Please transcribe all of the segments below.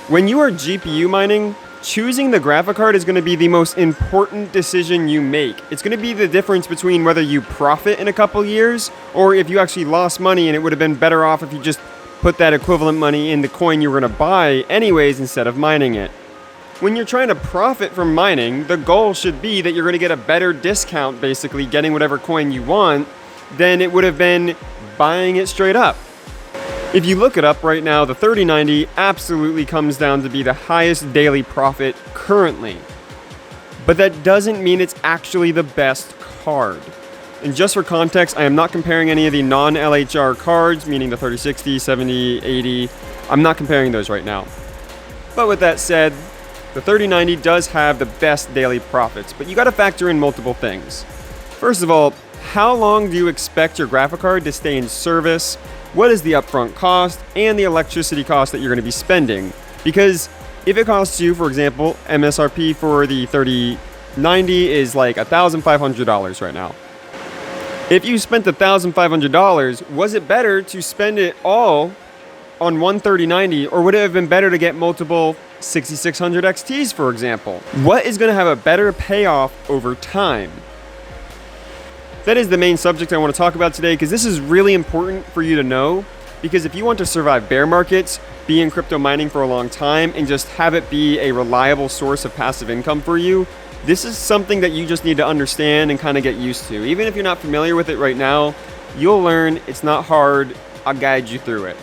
When you are GPU mining, choosing the graphic card is going to be the most important decision you make. It's going to be the difference between whether you profit in a couple years or if you actually lost money and it would have been better off if you just put that equivalent money in the coin you were going to buy anyways instead of mining it. When you're trying to profit from mining, the goal should be that you're going to get a better discount, basically getting whatever coin you want, than it would have been buying it straight up. If you look it up right now, the 3090 absolutely comes down to be the highest daily profit currently. But that doesn't mean it's actually the best card. And just for context, I am not comparing any of the non-LHR cards, meaning the 3060, 70, 80. I'm not comparing those right now. But with that said, the 3090 does have the best daily profits, but you got to factor in multiple things. First of all, how long do you expect your graphic card to stay in service? What is the upfront cost and the electricity cost that you're going to be spending? Because if it costs you, for example, MSRP for the 3090 is like $1,500 right now. If you spent $1,500, was it better to spend it all on one 3090, or would it have been better to get multiple 6600 XTs, for example? What is going to have a better payoff over time? That is the main subject I want to talk about today, because this is really important for you to know, because if you want to survive bear markets, be in crypto mining for a long time, and just have it be a reliable source of passive income for you, this is something that you just need to understand and kind of get used to. Even if you're not familiar with it right now, you'll learn. It's not hard. I'll guide you through it.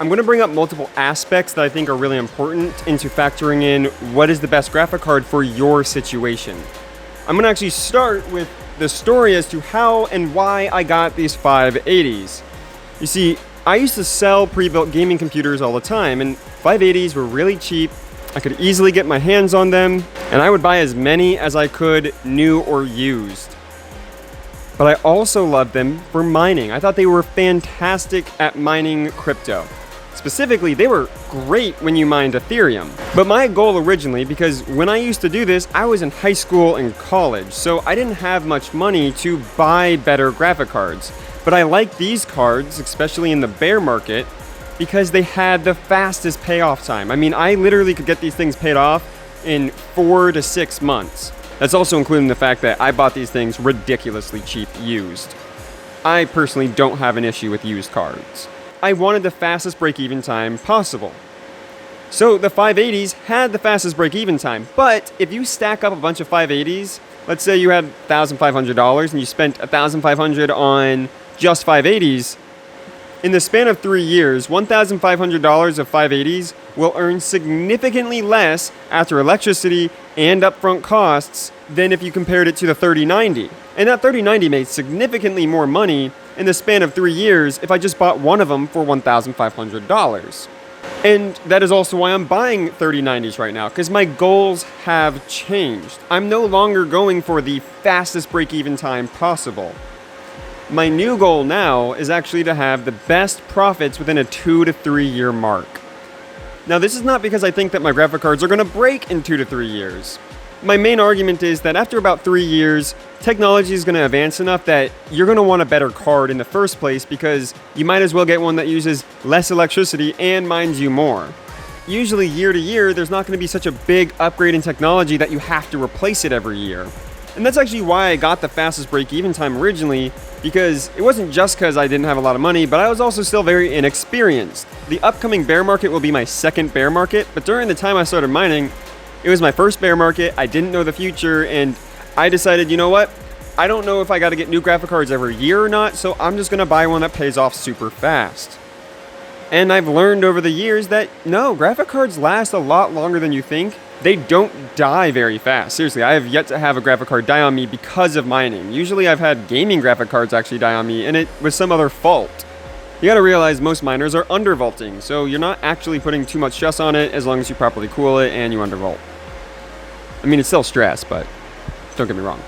I'm going to bring up multiple aspects that I think are really important into factoring in what is the best graphic card for your situation. I'm going to actually start with the story as to how and why I got these 580s. You see, I used to sell pre-built gaming computers all the time, and 580s were really cheap. I could easily get my hands on them, and I would buy as many as I could, new or used. But I also loved them for mining. I thought they were fantastic at mining crypto. Specifically, they were great when you mined Ethereum. But my goal originally, because when I used to do this, I was in high school and college, so I didn't have much money to buy better graphic cards. But I like these cards, especially in the bear market, because they had the fastest payoff time. I mean, I literally could get these things paid off in 4 to 6 months. That's also including the fact that I bought these things ridiculously cheap used. I personally don't have an issue with used cards. I wanted the fastest break-even time possible. So the 580s had the fastest break-even time, but if you stack up a bunch of 580s, let's say you had $1,500 and you spent $1,500 on just 580s, in the span of 3 years, $1,500 of 580s will earn significantly less after electricity and upfront costs than if you compared it to the 3090. And that 3090 made significantly more money in the span of 3 years if I just bought one of them for $1,500. And that is also why I'm buying 3090s right now, because my goals have changed. I'm no longer going for the fastest break-even time possible. My new goal now is actually to have the best profits within a 2 to 3 year mark. Now, this is not because I think that my graphic cards are going to break in 2 to 3 years. My main argument is that after about 3 years, technology is going to advance enough that you're going to want a better card in the first place, because you might as well get one that uses less electricity and mines you more. Usually year to year, there's not going to be such a big upgrade in technology that you have to replace it every year. And that's actually why I got the fastest break-even time originally, because it wasn't just because I didn't have a lot of money, but I was also still very inexperienced. The upcoming bear market will be my second bear market, but during the time I started mining, it was my first bear market. I didn't know the future, and I decided, you know what? I don't know if I got to get new graphic cards every year or not, so I'm just going to buy one that pays off super fast. And I've learned over the years that no, graphic cards last a lot longer than you think. They don't die very fast. Seriously, I have yet to have a graphic card die on me because of mining. Usually I've had gaming graphic cards actually die on me, and it was some other fault. You gotta realize most miners are undervolting, so you're not actually putting too much stress on it as long as you properly cool it and you undervolt. I mean, it's still stress, but don't get me wrong.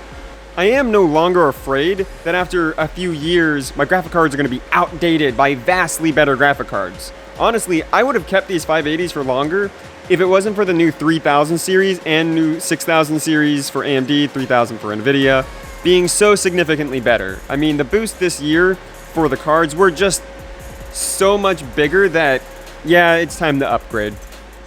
I am no longer afraid that after a few years, my graphic cards are gonna be outdated by vastly better graphic cards. Honestly, I would have kept these 580s for longer if it wasn't for the new 3000 series and new 6000 series for AMD, 3000 for NVIDIA, being so significantly better. I mean, the boost this year for the cards were just so much bigger that, yeah, it's time to upgrade.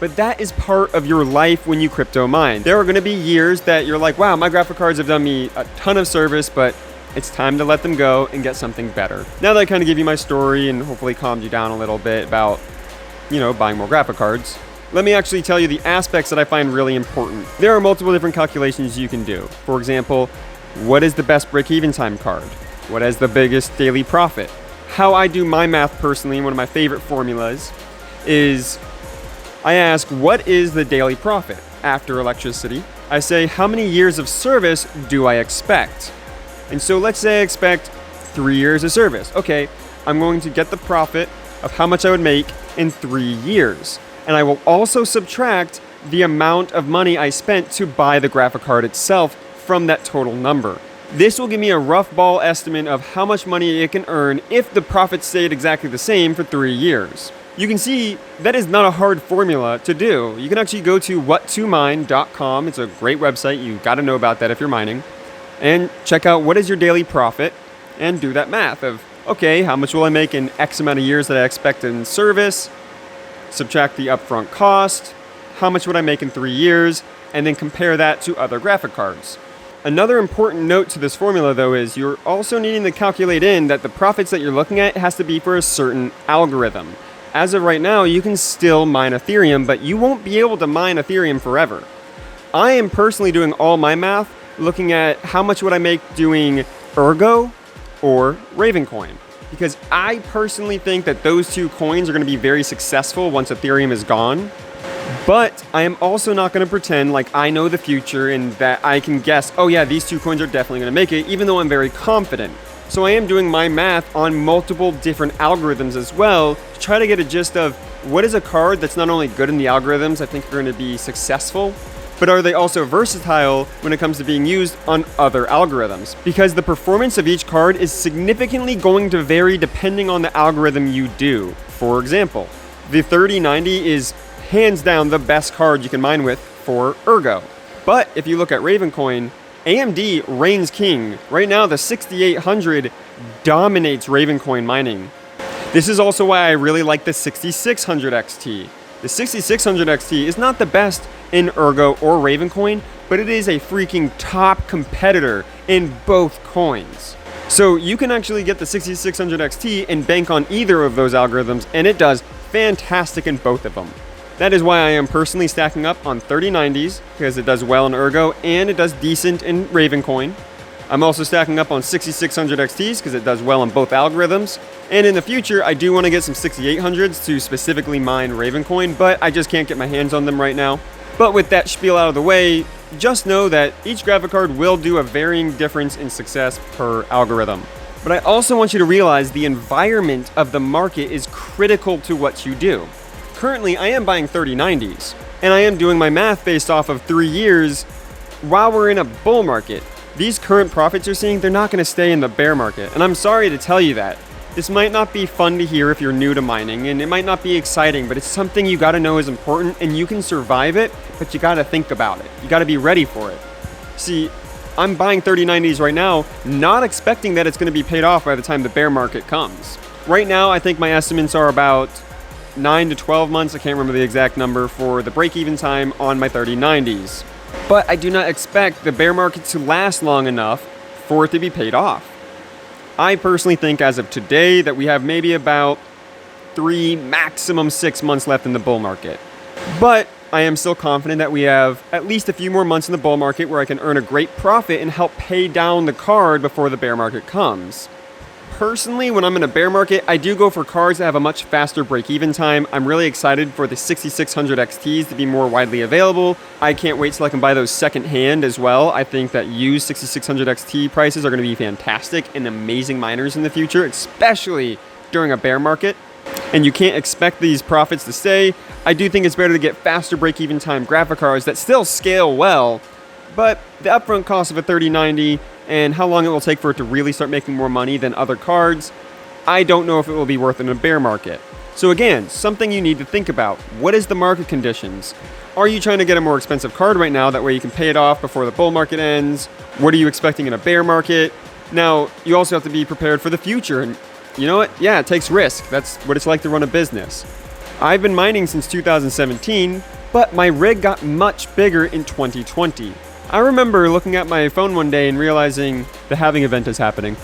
but that is part of your life when you crypto mine. There are going to be years that you're like, wow, my graphic cards have done me a ton of service, but it's time to let them go and get something better. Now that I kind of gave you my story and hopefully calmed you down a little bit about, buying more graphic cards, let me actually tell you the aspects that I find really important. There are multiple different calculations you can do. For example, what is the best break-even time card? What has the biggest daily profit? How I do my math personally, one of my favorite formulas, is I ask, what is the daily profit after electricity? I say, how many years of service do I expect? And so let's say I expect 3 years of service. Okay, I'm going to get the profit of how much I would make in 3 years. And I will also subtract the amount of money I spent to buy the graphic card itself from that total number. This will give me a rough ball estimate of how much money it can earn if the profit stayed exactly the same for 3 years. You can see that is not a hard formula to do. You can actually go to whattomine.com. It's a great website. You got to know about that if you're mining. And check out what is your daily profit and do that math of, okay, how much will I make in X amount of years that I expect in service? Subtract the upfront cost. How much would I make in 3 years? And then compare that to other graphic cards. Another important note to this formula, though, is you're also needing to calculate in that the profits that you're looking at has to be for a certain algorithm. As of right now, you can still mine Ethereum, but you won't be able to mine Ethereum forever. I am personally doing all my math looking at how much would I make doing Ergo or Ravencoin, because I personally think that those two coins are going to be very successful once Ethereum is gone. But I am also not going to pretend like I know the future and that I can guess, oh yeah, these two coins are definitely going to make it, even though I'm very confident. So I am doing my math on multiple different algorithms as well to try to get a gist of what is a card that's not only good in the algorithms I think are going to be successful, but are they also versatile when it comes to being used on other algorithms? Because the performance of each card is significantly going to vary depending on the algorithm you do. For example, the 3090 is hands down the best card you can mine with for Ergo. But if you look at Ravencoin, AMD reigns king. Right now, the 6800 dominates Ravencoin mining. This is also why I really like the 6600 XT. The 6600 XT is not the best in Ergo or Ravencoin, but it is a freaking top competitor in both coins. So you can actually get the 6600 XT and bank on either of those algorithms, and it does fantastic in both of them. That is why I am personally stacking up on 3090s, because it does well in Ergo and it does decent in Ravencoin. I'm also stacking up on 6600 XTs because it does well in both algorithms. And in the future, I do want to get some 6800s to specifically mine Ravencoin, but I just can't get my hands on them right now. But with that spiel out of the way, just know that each graphic card will do a varying difference in success per algorithm. But I also want you to realize the environment of the market is critical to what you do. Currently, I am buying 3090s, and I am doing my math based off of 3 years while we're in a bull market. These current profits you're seeing, they're not going to stay in the bear market, and I'm sorry to tell you that. This might not be fun to hear if you're new to mining, and it might not be exciting, but it's something you got to know is important, and you can survive it, but you got to think about it. You got to be ready for it. See, I'm buying 3090s right now, not expecting that it's going to be paid off by the time the bear market comes. Right now, I think my estimates are about 9 to 12 months, I can't remember the exact number, for the break-even time on my 3090s. But I do not expect the bear market to last long enough for it to be paid off. I personally think as of today that we have maybe about 3, maximum 6 months left in the bull market. But I am still confident that we have at least a few more months in the bull market where I can earn a great profit and help pay down the card before the bear market comes. Personally, when I'm in a bear market, I do go for cards that have a much faster break-even time. I'm really excited for the 6600 XTs to be more widely available. I can't wait till I can buy those second-hand as well. I think that used 6600 XT prices are going to be fantastic and amazing miners in the future, especially during a bear market. And you can't expect these profits to stay. I do think it's better to get faster break-even time graphic cards that still scale well, but the upfront cost of a 3090 and how long it will take for it to really start making more money than other cards, I don't know if it will be worth it in a bear market. So again, something you need to think about. What is the market conditions? Are you trying to get a more expensive card right now? That way you can pay it off before the bull market ends. What are you expecting in a bear market? Now, you also have to be prepared for the future. And you know what? Yeah, it takes risk. That's what it's like to run a business. I've been mining since 2017, but my rig got much bigger in 2020. I remember looking at my phone one day and realizing the halving event is happening.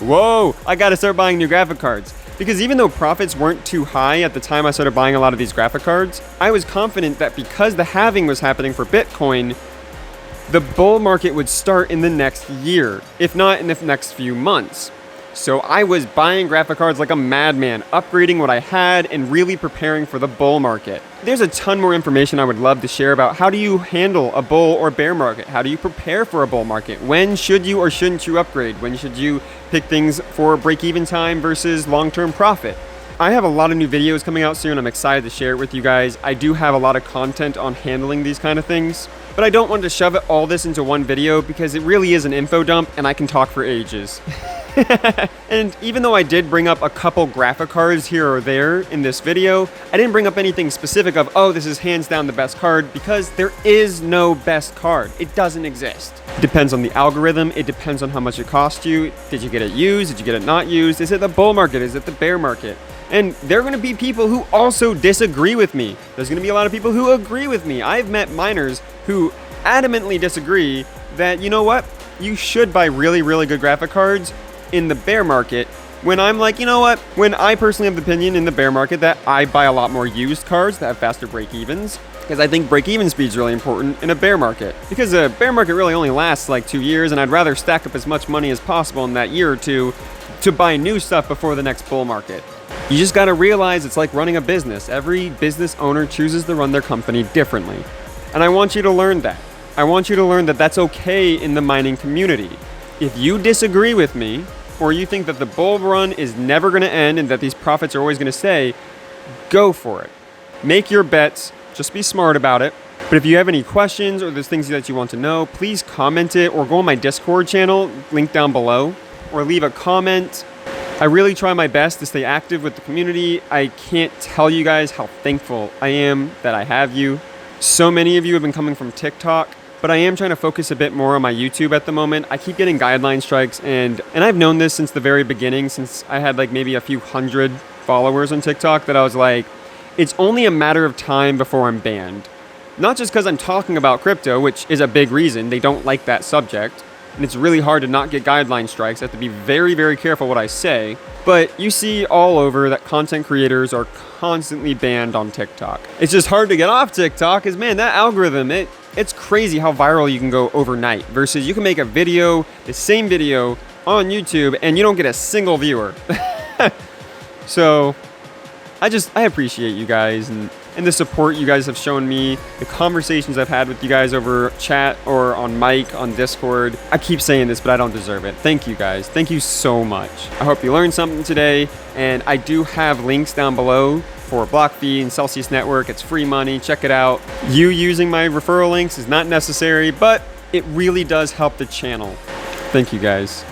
Whoa, I gotta start buying new graphic cards. Because even though profits weren't too high at the time I started buying a lot of these graphic cards, I was confident that because the halving was happening for Bitcoin, the bull market would start in the next year, if not in the next few months. So I was buying graphic cards like a madman, upgrading what I had and really preparing for the bull market. There's a ton more information I would love to share about how do you handle a bull or bear market? How do you prepare for a bull market? When should you or shouldn't you upgrade? When should you pick things for break-even time versus long-term profit? I have a lot of new videos coming out soon. I'm excited to share it with you guys. I do have a lot of content on handling these kind of things, but I don't want to shove all this into one video because it really is an info dump and I can talk for ages. And even though I did bring up a couple graphic cards here or there in this video, I didn't bring up anything specific of, oh, this is hands down the best card, because there is no best card. It doesn't exist. It depends on the algorithm. It depends on how much it cost you. Did you get it used? Did you get it not used? Is it the bull market? Is it the bear market? And there are going to be people who also disagree with me. There's going to be a lot of people who agree with me. I've met miners who adamantly disagree that, you know what, you should buy really, really good graphic cards in the bear market, when I'm like, you know what, when I personally have the opinion in the bear market that I buy a lot more used cards that have faster break-evens, because I think break-even speed is really important in a bear market. Because a bear market really only lasts like 2 years, and I'd rather stack up as much money as possible in that year or two to buy new stuff before the next bull market. You just gotta realize it's like running a business. Every business owner chooses to run their company differently. And I want you to learn that. I want you to learn that that's okay in the mining community. If you disagree with me, or you think that the bull run is never going to end and that these profits are always going to stay, go for it. Make your bets. Just be smart about it. But if you have any questions or there's things that you want to know, please comment it or go on my Discord channel, link down below, or leave a comment. I really try my best to stay active with the community. I can't tell you guys how thankful I am that I have you. So many of you have been coming from TikTok, but I am trying to focus a bit more on my YouTube at the moment. I keep getting guideline strikes, and I've known this since the very beginning, since I had like maybe a few hundred followers on TikTok, that I was like, it's only a matter of time before I'm banned. Not just because I'm talking about crypto, which is a big reason. They don't like that subject, and it's really hard to not get guideline strikes. I have to be very, very careful what I say. But you see all over that content creators are constantly banned on TikTok. It's just hard to get off TikTok because, man, that algorithm, it's crazy how viral you can go overnight versus you can make a video, the same video on YouTube, and you don't get a single viewer. So I appreciate you guys and the support you guys have shown me, the conversations I've had with you guys over chat or on mic, on Discord. I keep saying this, but I don't deserve it. Thank you guys. Thank you so much. I hope you learned something today, and I do have links down below for BlockFi and Celsius Network. It's free money. Check it out. You using my referral links is not necessary, but it really does help the channel. Thank you guys.